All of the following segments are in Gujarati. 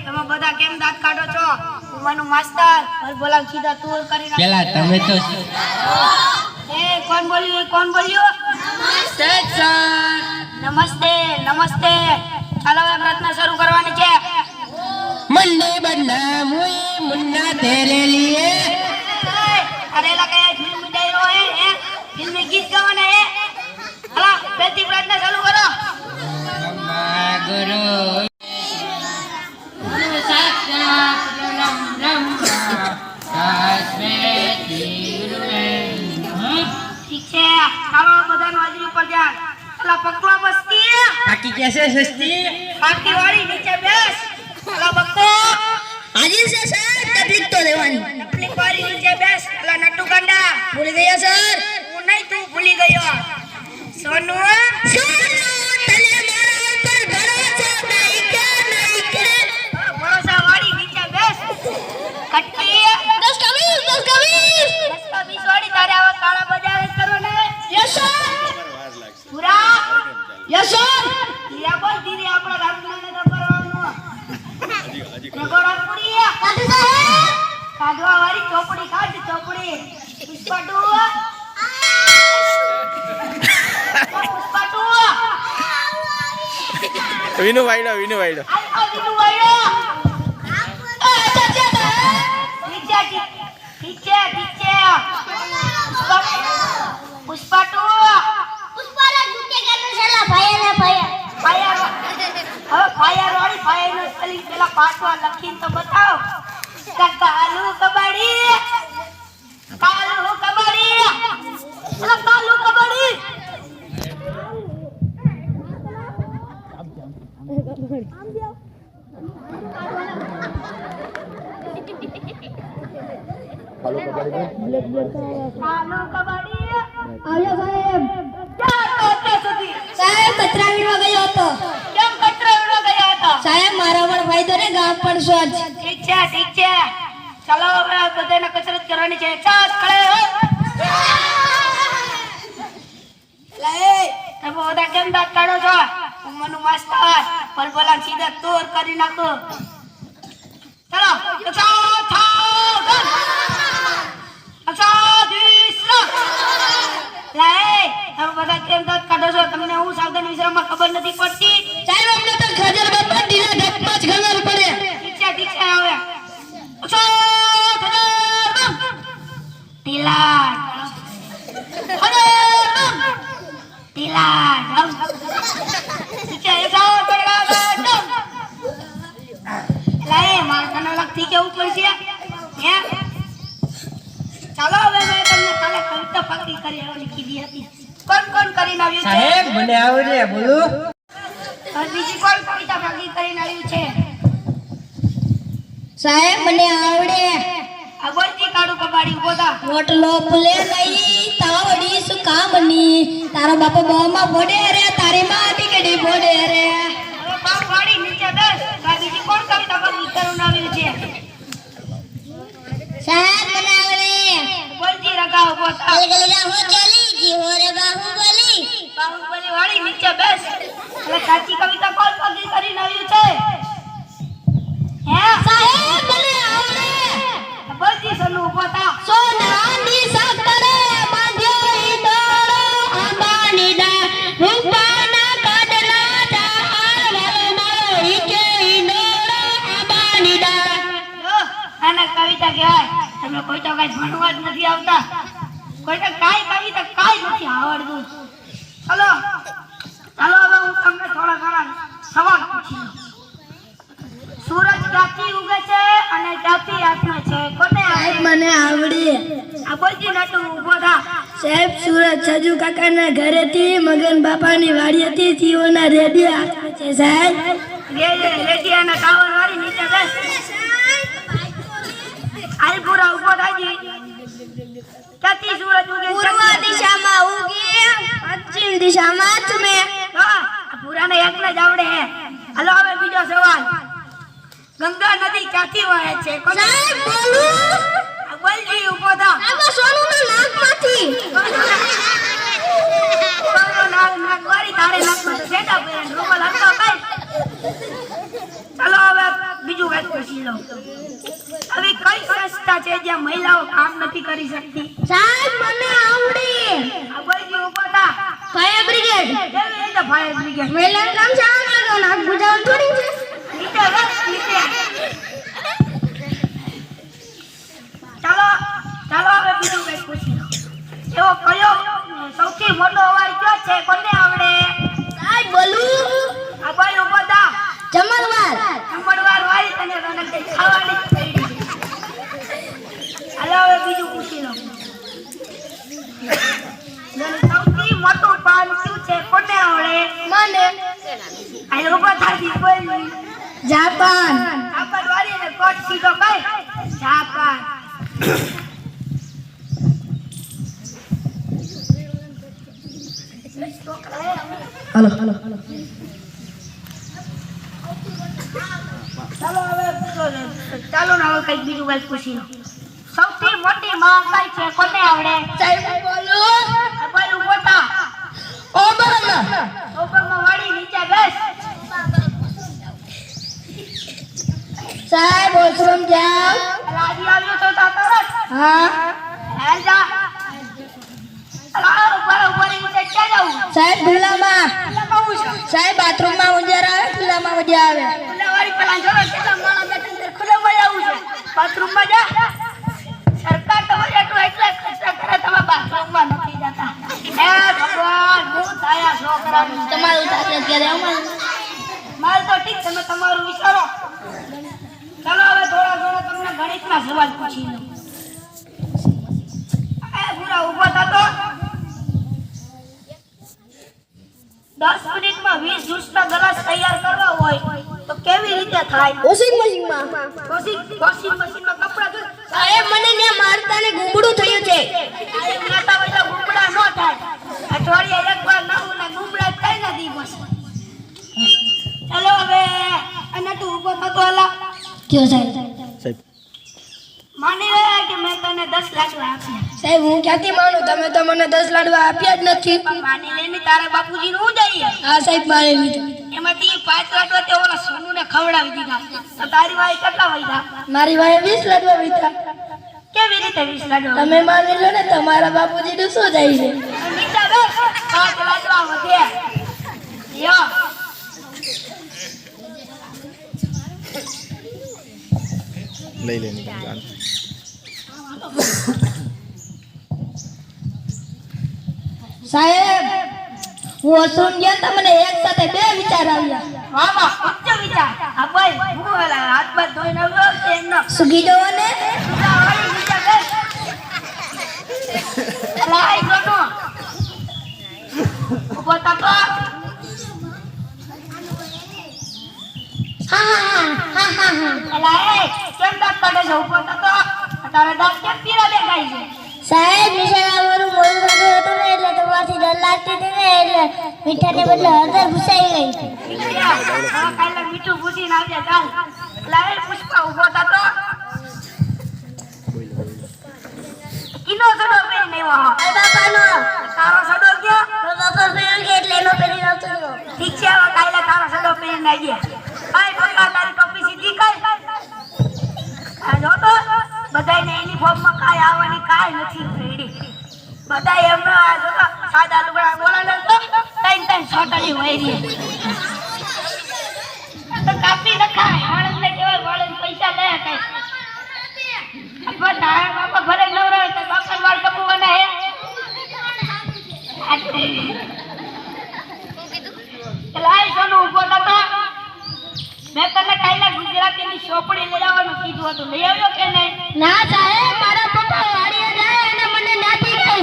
તમે બધા કેમ દાંત કાઢો છો? ઉમાનું માસ્ટર બોલા સીધા તોર કરી નાખો. પેલા તમે તો કોણ બોલ્યું? કોણ બોલ્યું? નમસ્તે સર. નમસ્તે નમસ્તે. ચાલો હવે પ્રાર્થના શરૂ કરવાની છે. મંડે બન્ના મુઈ મુન્ના તેરે લીએ. અરે લગાય ફિલ્મ ડાયરો હે ફિલ્મ ગીત ગાવાના હે. હાલો પહેલી પ્રાર્થના ચાલુ કરો. ગુરુ ઠીક છે. ચાલો બધાનું હાજરી ઉપર ધ્યાન. પેલા પકવા મસ્તી બાકી કેસે સસ્તી પાકી વાળી નીચે બેસ. પેલા બક્કો હાજી છે સર, તકલીફ તો દેવાની. તકલીફ વાળી નીચે બેસ. પેલા નટુ ગાંડા ભૂલી ગયા સર. હું નહીં, તું ભૂલી ગયો. સોનુ તને મારા ઉપર ભરોસો નહીં કે નહીં કે? ભરોસા વાળી નીચે બેસ. કટકી 10 का 20 વાળી તારે આવા કાળા બજાર જ કરવાના હે? यस सर, પૂરા यस सर. ધીરે બોલ, ધીરે. આપણા ગામડાને તો કરવાનું. નગોડા પૂરી કાઢી સાહેબ. કાઢવા વાળી ચોપડી કાઢ. ચોપડી પુષ્પાટુ પુષ્પાટુ વિનુ વાઈડો આ બીજું વાળો ઠીક છે. પુષ્પાટુ પુષ્પારા દુકે કરને સલા ભાઈ ને ભાઈ. ફાયર હવે ફાયર વાળી ફાયર નો સ્પેલિંગ પેલા પાછવા લખીને તો બતાવો. કાલુ કબડ્ડી કાલુ કબડ્ડી અલા કાલુ કબડ્ડી. કાલુ કબડ્ડી આવ્યો સાહેબ. ક્યાં તો અત્યાર સુધી સાહેબ કચરા વીણવા ગયો હતો. કેમ કચરા વીણવા ગયા હતા? સાહેબ મારા પણ ફાયદો ને ગામ પણ સ્વચ્છ. ઠીક છે. ચાલો હવે બધાને કસરત કરવાની છે. ચાલ ખડે હો. તમે બધા કેમ દાંત કાઢો છો? ઉમરનું માસ્ટર ભલભલા સીધા તોર કરી નાખો. ચાલો તમે બધા કેમ દાંત કાઢો છો? તમને હું સાવધાન વિષયમાં ખબર નથી પડતી. સાહેબ અમને તો ખજર બાપા ઢીલા ધક્કા જ ખબર પડે. ઠીક છે હવે ટીલા થી કેવું પડશે હે? ચાલો હવે મેં તમને કાલે કવિતા પાકી કરી લીધી હતી. કોણ કરીને આવ્યું છે? સાહેબ મને આવડે બોલું. બીજી કોણ કવિતા પાકી કરીને આવ્યું છે? સાહેબ મને આવડે. આ બોલતી કાઢું કબાડી ઉભો થા. રોટલો ફૂલે નહીં તાવડી સુકામની. તારો બાપો બોમાં બોડે રે, તારી માં ટીકડી બોડે રે. હવે પાપ વાળી નીચે બેસ. આ બીજી કોણ કવિતા પાકી કરીને આવ્યું છે? સાહેબ મને આવડે. બોલતી રગા ઉભો થા. ગલગલિયા હો ચલી જી હો રે બાહુબલી. બાહુબલી વાળી નીચે બેસ. એટલે સાચી કવિતા કોણ પાકી કરીને આવ્યું છે? હે સાહેબ મને આવડે. બોલતી સનુ ઉભો થા. સોનાની સાકરે બાંધ્યો ઈંડોળો આંબાની ડાળ. રૂપાના કાડલા ડાળ વાલો મારો ઈકે ઈંડોળો આંબાની ડાળ. જો આને કવિતા કહેવાય. તમે કોઈ તો કઈ ભણવા જ નથી આવતા. કોઈ તો કાઈ કવિતા કાઈ નથી આવડતું. ચાલો હવે હું તમને થોડા ઘણા સવાલ પૂછી લઉં. સૂરજ ક્યાંથી ઉગે છે અને ક્યાંથી આથમે છે? કોને સાહેબ મને આવડે. આ બોલતી નટુ ઉભો થા. સાહેબ સુરત છજુ કાકાના ઘરેથી મગન બાપાની વાડીએથી જીવોના રેડિયા આથમે છે સાહેબ. રેડિયાના ટાવર વાળી નીચે બેસ. આલપુરા ઉભો થાજી. ક્યાંથી સૂરજ ઉગે? પૂર્વ દિશામાં ઉગે, પશ્ચિમ દિશામાં આથમે. હા, આ પુરાને એકને જ આવડે હે. હાલો હવે બીજો સવાલ. ગંગા નદી ક્યાંથી વહે છે? કોને? સાહેબ બોલું. આ બોલજી ઉભો થા. આમાં સોનુના નાકમાંથી. નાક વાળી તારે નાકમાં તો સેટા પહેરે રૂમાલ જ્યાં મહિલાઓ કામ નથી કરી શકતી? સાહેબ મને આવડી આ બાજુ ઊભા થા. ફાયર બ્રિગેડ કેવી રીતે ફાયર બ્રિગેડ? મહિલા કામ ચાલુ લાગો નાક બુજાવ થોડી છે નીચે બસ નીચે. ચાલો ચાલો હવે બીજું કંઈક પૂછી લો. એવો કયો સૌથી મોટો અવાજ કયો છે? કોને આવડે? સાહેબ બોલું આ બાજુ ઊભા થા. જમણવાર જમણવાર વાળી તને તને કંઈક ખાવાની જ પડી છે. હાલો હવે બીજું પૂછી લો. સૌથી મોટું પાન શું છે? કોને આવડે? મને હાલો ઊભા થાતી બોલ. જાપાન જાપાન વાળી ને કોટ સીધો કઈ? જાપાન. હાલો ચાલો હવે ચાલો ને હવે કંઈક બીજું કંઈક પૂછી લો. સૌથી મોટી માં કઈ છે? કોને આવડે? સાહેબ બોલું આ બાજુ ઊભો થા. ઓબામા ઓબામા વાળી નીચે બેસ. સાહેબ વોશરૂમ જાવ લાજી આવ્યો તો તા તરત. હા હાલ જા. અલા ઉપર ઉપર નીચે ક્યાં જાવું? સાહેબ ખુલ્લામાં એટલે કહું છું. સાહેબ બાથરૂમમાં ઉંદર આવે ખુલ્લામાં મજા આવે ખુલ્લાવાળી પેલા જોડે કેટલા માણસ બેઠા છે? ખુલ્લામાં જવું છે. બાથરૂમમાં જા. સરકાર તમારે એટલું એટલે ખર્ચા કરે, તમે બાથરૂમમાં નથી જતા. હે ભગવાન, હું થયા છોકરાનું. તમારું સાથે અત્યારે અમારું મારે તો ઠીક, તમે તમારું વિચારો. ચાલો હવે થોડા થોડા તમને ગણિતના સવાલ પૂછી લઉં. એ પૂરા ઊભો થતો. 10 મિનિટમાં 20 જ્યુસના ગ્લાસ તૈયાર કરવા હોય તો કેવી રીતે થાય? વોશિંગ મશીનમાં વોશિંગ મશીનમાં કપડાં ધોઈ. સાહેબ મને ને મારતા ને ગુંબડું થયું છે આ નાતા હોય તો ગુમડા ન થાય. અઠવાડિયે એકવાર નવું ને ગુમડા થઈ નથી બસ. ચાલો હવે અને તું ઊભો થતો હાલા. કયો સાહેબ માની લે કે મેં તને 10 લાડવા આપ્યા. સાહેબ હું ક્યાંથી માનું તમે તો મને 10 લાડવા આપ્યા જ નથી પણ માની લે ને તારા બાપુજીનું હું જઈએ. હા સાહેબ મારે લીધું એમાંથી 5 લાડવા તે ઓલા સોનુને ખવડાવી દીધા. તો તારી વાય કેટલા વૈધા? મારી વાએ 20 લાડવા વીતા કેવી રીતે 20 લાડવા? તમે માની લો ને તમારા બાપુજીનું શું જાય છે નીચે બેસ. 5 લાડવા વધે. યો લઈ લેની જાન સાહેબ હું વોશરૂમ ગયા તા મને એક સાથે બે વિચાર આવ્યા વાહ વાહ, ઉચ્ચ વિચાર. આ ભાઈ હું ઓલા હાથ બાથ ધોઈને આવ્યો છે એમનો. સુગી દો ને જા વાળી નીચે બેસ. અલા આઈ ગયો. ઊભો થતો. અલા એ કેમ દાંત કાઢે છે? ઊભો થતો. તારા દાંત કેમ પીળા દેખાય છે? સાહેબ નિશાળાવાળું મોડું થતું હતું ને એટલે તમારાથી ડર લાગતી હતી ને એટલે મીઠાને બદલે હળદર ભૂસાઈ ગઈ હા કાલે મીઠું પૂછીને આવજે ચાલ. અલા એ પુષ્પા ઊભો થતો. કિનો સડો પહેરીને આવ્યો. બાપાનો તારો સડો ગયો. બાપા પહેર્યું કે એટલે એનો પહેરી આવતો હતો ઠીક છે હવે કાલે તારો સડો પહેરીને આવી ગયા. ભાઈ પક્કા તારી ટોપી સીધી કર. આ જો તો બધાયને યુનિફોર્મમાં કાંઈ આવવાની કાંઈ નથી રેડી. બધાય એમને આ જો તો સાદા લુગડા બોલાવે તો ત્રણ છોટલી વહેરી. તો કાપી નખાય. વાળંદને કહેવાય વાળંદ પૈસા લે કઈ. તારા બાપા ભલે નવરા હોય તો બાપા વાળ કપવાના હે. લાય સોનું ઊભો થતો. મેં તને કાલે ગુજરાતીની ચોપડી લઈ આવવાનું કીધું હતું. લઈ આવ્યો કે નહીં? ના સાહેબ મારા પપ્પા વાડીએ જાય અને મને નાથી કહે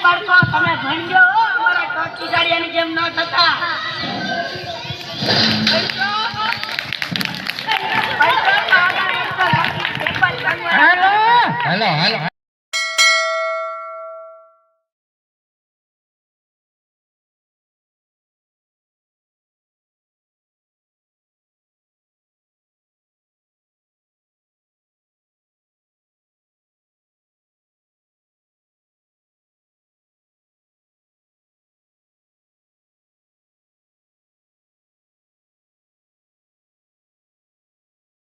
બળકો તમે ભણજો મારા ટોચી સાડિયાની જેમ ન થતા. હાલો હાલો